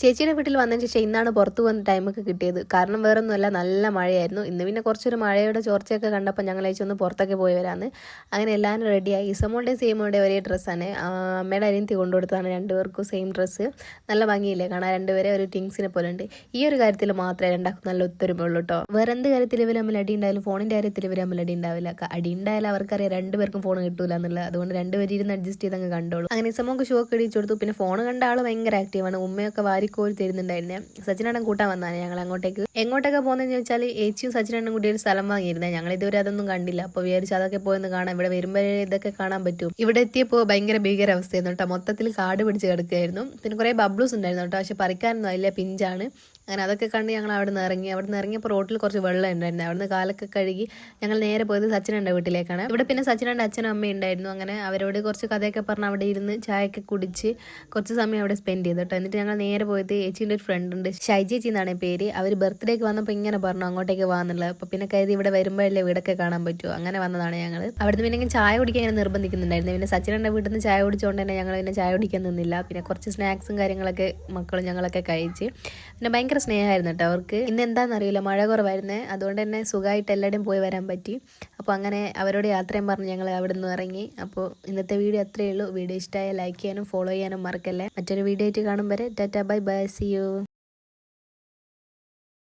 ചേച്ചിയുടെ വീട്ടിൽ വന്നതിന് ശേഷം ഇന്നാണ് പുറത്ത് പോകുന്ന ടൈമൊക്കെ കിട്ടിയത്. കാരണം വേറൊന്നുമല്ല, നല്ല മഴയായിരുന്നു. ഇന്ന് പിന്നെ കുറച്ചൊരു മഴയുടെ ചോർച്ചയൊക്കെ കണ്ടപ്പോൾ ഞങ്ങൾ ഒന്ന് പുറത്തൊക്കെ പോയി വരാമെന്ന്. അങ്ങനെ എല്ലാവരും റെഡിയായി. ഇസമോളുടെയും സീമോളുടെയും ഒരേ ഡ്രസ്സാണ്. അമ്മയുടെ അനിയത്തി കൊണ്ടുകൊടുത്തതാണ് രണ്ടുപേർക്കും സെയിം ഡ്രസ്സ്. നല്ല ഭംഗിയില്ലേ കാണാൻ, രണ്ടുപേരെ ഒരു ടിങ്സിനെ പോലെ ഉണ്ട്. ഈ ഒരു കാര്യത്തിൽ മാത്രമേ രണ്ടാക്കും നല്ല ഒത്തൊരുമയുള്ളൂ കേട്ടോ. വേറെ എന്ത് കാര്യത്തിൽ ഇവർ തമ്മിൽ അടി ഉണ്ടായാലും ഫോണിൻ്റെ കാര്യത്തിൽ ഇവർ തമ്മിൽ അടി ഉണ്ടാവില്ല. അടി ഉണ്ടായാലും അവർക്കറിയാം രണ്ടുപേർക്കും ഫോൺ കിട്ടൂല എന്നുള്ളത്. അതുകൊണ്ട് രണ്ടുപേരും ഇരുന്ന് അഡ്ജസ്റ്റ് ചെയ്ത് അങ്ങ് കണ്ടോളൂ. അങ്ങനെ ഇസമോക്ക് ഷോ ഒക്കെ ഇടിച്ചു കൊടുത്തു. പിന്നെ ഫോൺ കണ്ട ആൾ ഭയങ്കര ആക്റ്റീവാണ്. ഉമ്മയൊക്കെ വാരിക്കോരി തരുന്നുണ്ടായിരുന്നേ. സച്ചിനേട്ടൻ കൂട്ടാൻ വന്നാണ് ഞങ്ങൾ അങ്ങോട്ടേക്ക്. എങ്ങോട്ടൊക്കെ പോകുന്നതെന്ന് ചോദിച്ചാൽ ഏച്ചിയും സച്ചിനേട്ടനും കൂടി ഒരു സ്ഥലം വാങ്ങിയിരുന്നത്. ഞങ്ങൾ ഇതുവരെ അതൊന്നും കണ്ടില്ല. അപ്പോൾ വിചാരിച്ചു അതൊക്കെ പോയെന്ന് കാണാം, ഇവിടെ വരുമ്പോഴേ ഇതൊക്കെ കാണാൻ പറ്റും. ഇവിടെ എത്തിയപ്പോൾ ഭയങ്കര ഭീകരാവസ്ഥയായിരുന്നു കേട്ടോ. മൊത്തത്തിൽ കാട് പിടിച്ച് കിടക്കുകയായിരുന്നു. പിന്നെ കുറേ ബബ്ലൂസ് ഉണ്ടായിരുന്നു കേട്ടോ. പക്ഷെ പറിക്കാനൊന്നും അതിലെ പിഞ്ചാണ്. അങ്ങനെ അതൊക്കെ കണ്ട് ഞങ്ങൾ അവിടെ നിന്ന് ഇറങ്ങിയപ്പോൾ റോട്ടിൽ കുറച്ച് വെള്ളം ഉണ്ടായിരുന്നു. അവിടുന്ന് കാലൊക്കെ കഴുകി ഞങ്ങൾ നേരെ പോയത് സച്ചിനേൻ്റെ വീട്ടിലേക്കാണ്. ഇവിടെ പിന്നെ സച്ചിനേൻ്റെ അച്ഛനും അമ്മയും ഉണ്ടായിരുന്നു. അങ്ങനെ അവരോട് കുറച്ച് കഥയൊക്കെ പറഞ്ഞ് അവിടെ ഇരുന്ന് ചായയൊക്കെ കുടിച്ച് കുറച്ച് സമയം അവിടെ സ്പെൻഡ് ചെയ്തു കേട്ടോ. എന്നിട്ട് ഞങ്ങൾ നേരെ പോയത് ചേച്ചീൻ്റെ ഒരു ഫ്രണ്ട് ഉണ്ട്, ഷൈജേച്ചി എന്നാണ് പേര്. അവർ ബർത്ത്ഡേക്ക് വന്നപ്പോൾ ഇങ്ങനെ പറഞ്ഞു അങ്ങോട്ടേക്ക് പോകാന്നുള്ളത്. അപ്പോൾ പിന്നെ കരുതി ഇവിടെ വരുമ്പോഴല്ലേ വീടൊക്കെ കാണാൻ പറ്റുമോ, അങ്ങനെ വന്നതാണ് ഞങ്ങൾ. അവിടുന്ന് പിന്നെ ചായ കുടിക്കാൻ ഇങ്ങനെ നിർബന്ധിക്കുന്നുണ്ടായിരുന്നു. പിന്നെ സച്ചിനേൻ്റെ വീട്ടിൽ നിന്ന് ചായ കുടിച്ചുകൊണ്ട് തന്നെ ഞങ്ങൾ പിന്നെ ചായ കുടിക്കാൻ നിന്നില്ല. പിന്നെ കുറച്ച് സ്നാക്സും കാര്യങ്ങളൊക്കെ മക്കളും ഞങ്ങളൊക്കെ കഴിച്ച്. പിന്നെ ഭയങ്കര സ്നേഹമായിരുന്നു കേട്ടോ അവർക്ക്. ഇന്ന് എന്താണെന്നറിയില്ല, മഴ കുറവായിരുന്നേ. അതുകൊണ്ട് തന്നെ സുഖമായിട്ട് എല്ലാവരുടെയും പോയി വരാൻ പറ്റി. അപ്പോൾ അങ്ങനെ അവരോട് യാത്രയും പറഞ്ഞ് ഞങ്ങൾ അവിടെ നിന്ന് ഇറങ്ങി. അപ്പോൾ ഇന്നത്തെ വീഡിയോ അത്രയേ ഉള്ളൂ. വീഡിയോ ഇഷ്ടമായ ലൈക്ക് ചെയ്യാനും ഫോളോ ചെയ്യാനും മറക്കല്ലേ. മറ്റൊരു വീഡിയോ ആയിട്ട് കാണും വരെ tata bye bye, see U.